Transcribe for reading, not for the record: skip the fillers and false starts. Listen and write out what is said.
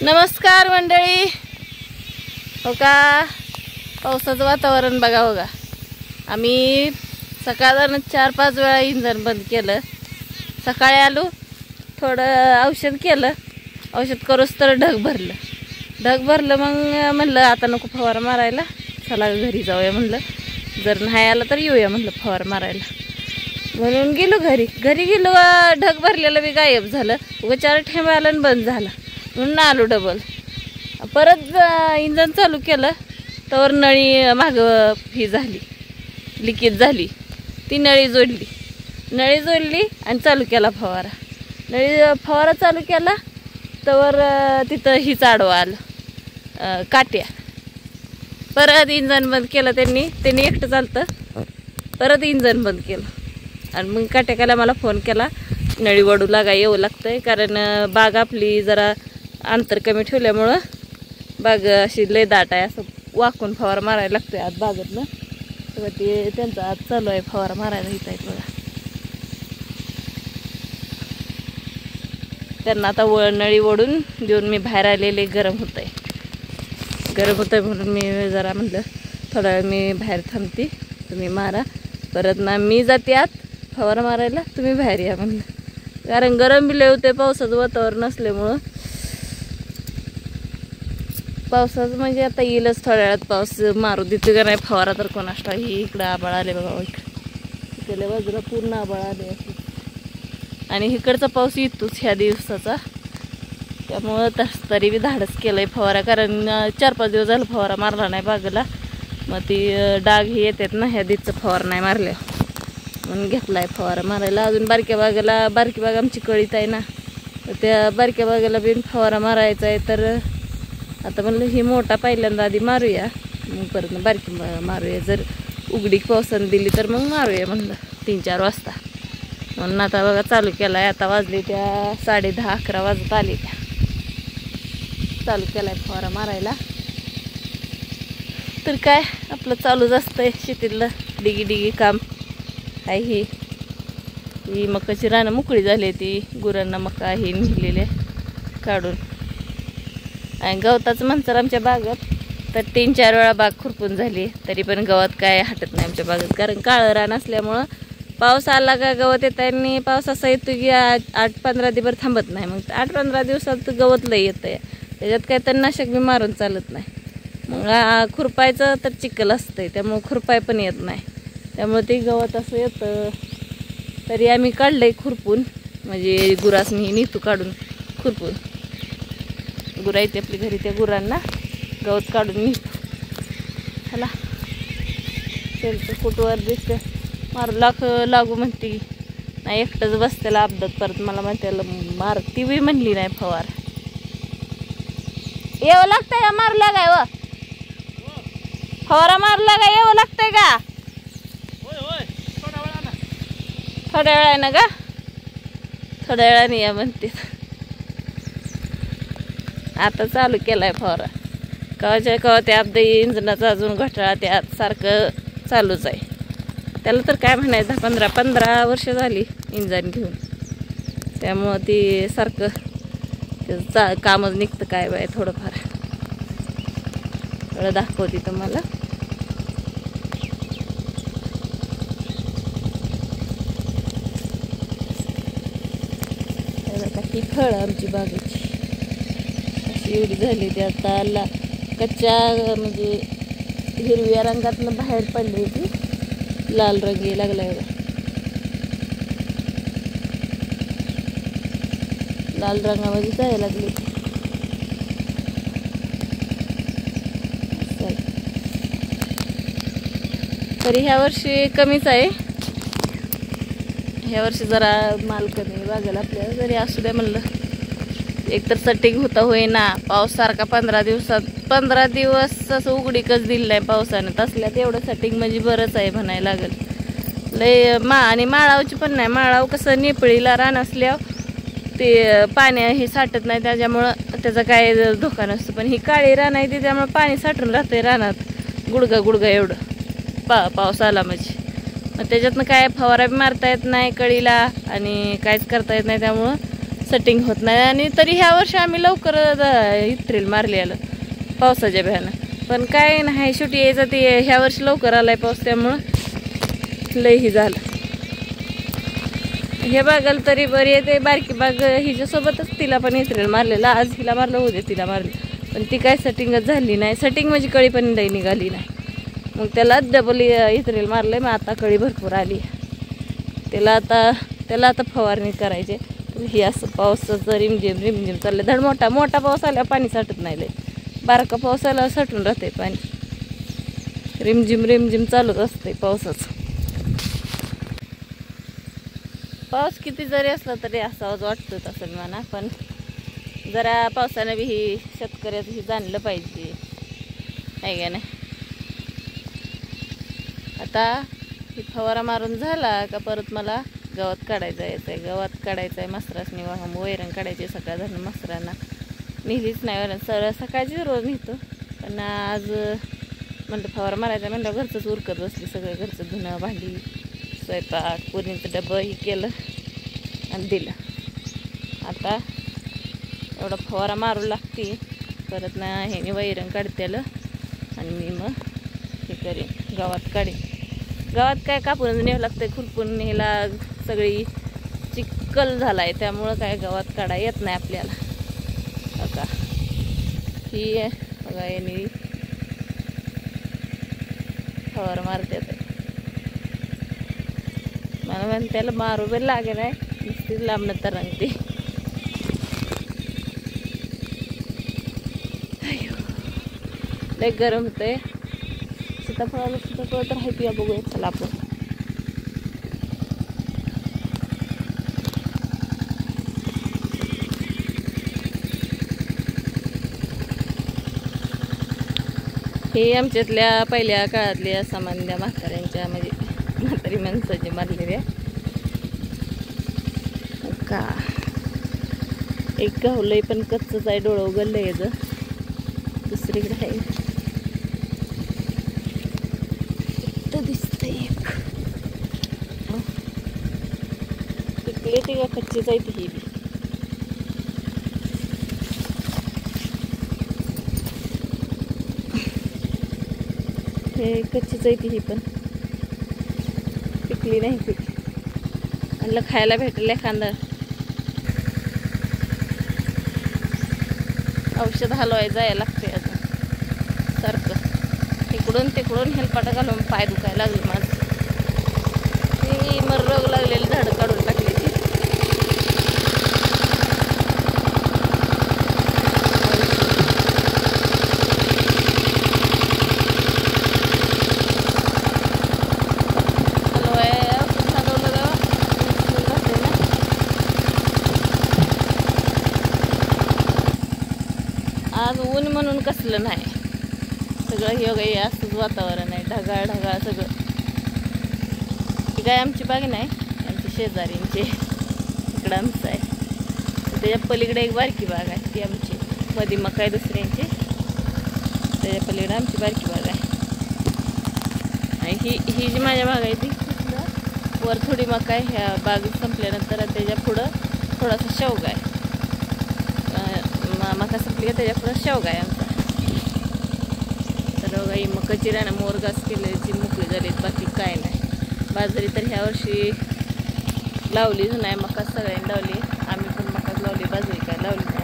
नमस्कार मंडळी. हो का, पावसाचं वातावरण बघा बघा. आम्ही सकाळनं 4-5 वेळा इंधन बंद केलं. सकाळी आलो, थोडं औषध केलं, औषध करूच तर ढग भरलं. मग म्हणलं आता नको फवारा मारायला, चला घरी जाऊया म्हणलं. जर नाही आला तर येऊया म्हणलं फवारा मारायला. म्हणून गेलो घरी गेलो. ढग भरलेलं बी गायब झालं. उगा 4 ठेंब आलं आणि बंद झाला. म्हणून आलो डबल. परत इंजन चालू केलं तर नळी माग ही झाली, लिकेज झाली. ती नळी जोडली आणि चालू केला फवारा चालू केला तर तिथं ही आडवा आलं, काट्या. परत इंजन बंद केलं त्यांनी एकटं चालतं. परत इंजन बंद केलं आणि मग काट्याकाला मला फोन केला, नळी वडू लागा येऊ लागतंय. कारण बाग आपली जरा अंतर कमी ठेवल्यामुळं बाग अशी लय दाट आहे. असं वाकून फवारा मारायला लागतोय आत बागेतनं. तेव्हा ते त्यांचा आज चालू आहे फवारा मारायला. येत आहेत बघा. त्यांना आता नळी ओढून देऊन मी बाहेर आलेले. गरम होतंय म्हणून मी जरा म्हणलं थोडा वेळ मी बाहेर थांबते, तुम्ही मारा. परत ना मी जाते आत फवारा मारायला, तुम्ही बाहेर या म्हणलं. कारण गरम बी लय होते पावसाचं वातावरण असल्यामुळं. पावसाचं म्हणजे आता येईलच थोड्या वेळात. पाऊस मारू देतो का नाही फवारा तर कोणास ठाऊक. ही इकडं आबाळ आले बघा. इकडल्या बाजूला पूर्ण आबाळ आले असे. आणि इकडचा पाऊस येतोच ह्या दिवसाचा. त्यामुळं तरी बी धाडस केलंय फवारा. कारण 4-5 दिवस झालं फवारा मारला नाही बागेला. मग ती डाग हे येतात ना ह्या दिवसाचा फवारा नाही मारल्या, म्हणून घेतलाय फवारा मारायला. अजून बारकी बाग आमची कळीत आहे ना, तर त्या बारक्या बागेला बी फवारा मारायचा आहे. तर आता म्हणलं ही मोठा पहिल्यांदा आधी मारूया, मग परत बारकी मारूया. जर उघडी पावसानं दिली तर मग मारूया म्हणलं 3-4 वाजता. म्हणून आता बघा चालू केला आहे. आता वाजले त्या 10:30-11 वाजत आले त्या. चालू केला आहे फवारा मारायला. तर काय आपलं चालूच असतंय शेतीतलं डिगी काम. आहे ही मकाची रानं मोकळी झाली. ती गुरांना मका हे निघलेले काढून. आणि गवताचं म्हणतात आमच्या बागेत तर 3-4 वेळा बाग खुरपून झाली, तरी पण गवत काय हटत नाही आमच्या बागेत. कारण काळं रान असल्यामुळं पाऊस आला का गवत येत आहे. आणि पाऊस असा येतो की 8-15 दिवस थांबत नाही. मग 8-15 दिवसात गवत लय येतं आहे. त्याच्यात काय तणनाशक बी मारून चालत नाही. मग खुरपायचं तर चिखल असतंय, त्यामुळं खुरपाय पण येत नाही. त्यामुळे ते गवत असं येतं. तरी आम्ही काढलंय खुरपून, म्हणजे गुरासनी नेतो काढून खुरपून. गुरं येते आपली घरी, त्या गुरांना गवत काढून नेतो. चला त्यांचं फोटोवर दिसतं मारू लागू म्हणते नाही, एकटंच बसतेला अपदात. परत मला म्हणते मार, ती बी म्हणली नाही फवार येवं लागतंय का मारू लागाय व फवारा मारू लागाय येवं लागतंय का? थोड्या वेळानं का? थोड्या वेळाने या म्हणते. आता चालू केलाय फवारा. कवा त्या अपदा इंजनाचा अजून घोटाळा त्यात सारखं चालूच आहे. त्याला तर काय म्हणायचं 15 वर्ष झाली इंजन घेऊन. त्यामुळं ती सारखं त्याचं कामच निघतं काय बाय थोडंफार. थोडं दाखवते तुम्हाला. ही फळं आमची बागेची अशी एवढी झाली. ती आता कच्च्या म्हणजे हिरव्या रंगातनं बाहेर पडली, ती लाल रंग लागलाय. लाल रंगामध्ये जायला लागली. तरी ह्या वर्षी कमीच आहे. ह्या वर्षी जरा माल कमी बागेला आपल्याला. जरी असू द्या म्हणलं, एकतर सटिंग होईना. पाऊस सारखा 15 दिवस असं उघडीकच दिलं नाही पावसाने. तसल्यात एवढं सटिंग म्हणजे बरंच आहे म्हणायला लागेल. लय आणि माळावची पण नाही. माळाव कसं नेपळीला रान असल्यावर ते पाणी हे साठत नाही, त्याच्यामुळं त्याचा काय धोका नसतो. पण ही काळी रान आहे ती, त्यामुळे पाणी साठून राहतंय रानात गुडगा एवढं पाऊस आला म्हणजे. मग त्याच्यातनं काय फवारा बी मारता येत नाही कळीला आणि काहीच करता येत नाही. त्यामुळं सेटिंग होत नाही. आणि तरी ह्या वर्षी आम्ही लवकर इत्रेल मारले आलं पावसाच्या भ्यानं. पण काय नाही, शेवटी यायचं ते ह्या वर्षी लवकर आलाय पाऊस, त्यामुळं लयही झालं. हे बागाला तरी बरी आहे. ते बारकी बाग हिच्यासोबतच तिला पण इत्रेल मारलेलं. आज हिला मारलं, उद्या तिला मारलं, पण ती काय सेटिंगच झाली नाही. सेटिंग म्हणजे कळी पण लई निघाली नाही. मग त्याला डबल इत्रेल मारले. मग आता कळी भरपूर आली. त्याला आता फवारणी करायची. ही असं पावसाचं रिमझिम रिमझिम चाललं. धड मोठा पाऊस आल्यावर पाणी साठत नाही लय. बारका पाऊस आल्यावर साठून राहते पाणी. रिमझिम रिमझिम चालूच असते पावसाचं. पाऊस किती जरी असला तरी असावंच वाटतं तसं म्हणा. पण जरा पावसानं बी ही शेतकऱ्याचं ही जाणलं पाहिजे, आहे का नाही. आता ही फवारा मारून झाला का परत मला गवत काढायचं आहे. गवत काढायचं आहे, मसरासनी वाहून वैरण काढायची. सकाळ धरणं मसरांना नेलीच नाही वैरण, सकाळची रोज नेतो. पण आज म्हणलं फवारा मारायचा, म्हणलं घरचंच उरकत बसली. सगळं घरचं धुणं भांडी स्वयंपाक पुरणीचं डबं हे केलं आणि दिलं. आता एवढा फवारा मारू लागते. परत ना ह्याने वैरण काढतेलं आणि मी मग हे करीन, गावात काढीन. गावात काय कापून न्यावं लागतं, खुरपून न्यायला सगळी चिखल झालाय, त्यामुळं काय गावात काढा येत नाही आपल्याला. बघा ही आहे, बघा यांनी फवार मारते. मला म्हण त्याला मारू बी लागे नाही, नुसतीच लांबणं तरंगते. लय गरम होतंय. सीताफळ तर आहे पिया, बघूया चला आपण. हे आमच्यातल्या पहिल्या काळातल्या सामान्य म्हाताऱ्यांच्या, म्हणजे म्हातारी माणसाची मारलेल्या का. एक गावलंय पण कच्चच आहे, डोळं उघडलंय याचं. दुसरीकडे आहे दिसतंय एक. पिकले ती का कच्चीच आहे ती ही बी. हे कच्चीच आहे ती ही पण, पिकली नाही. पिकली म्हणलं खायला भेटेल एखादं. औषध हलवाय जायला लागते अजून सारखं. इकडून तिकडून हेलपाटा घालून पाय दुखायला लागले माझं. ती रोग लागलेली झाडं काढून टाकली ती. आज ऊन म्हणून कसलं नाही, सगळं हे काही असंच वातावरण आहे. ढगाळ ढगाळ सगळं. ही काय आमची बाग नाही, आमची शेजारींची. इकडं आमचं आहे. त्याच्या पलीकडे एक बारकी बाग आहे, ती आमची. मध्ये मका आहे दुसऱ्यांची, त्याच्या पलीकडे आमची बारकी बाग आहे. आणि ही जी माझ्या बाग आहे ती वर थोडी मका आहे. ह्या बाग संपल्यानंतर त्याच्या पुढं थोडासा शेवगा आहे. मका संपली का त्याच्या पुढं शेवगा आहे आमचा. तर बघा ही मकाची रानं मोरगास केल्याची मोकळी झालीत, बाकी काय नाही. बाजरी तर ह्या वर्षी लावलीच नाही. मका सगळ्यांनी लावली, आम्ही पण मकाच लावली, बाजरी काय लावली नाही.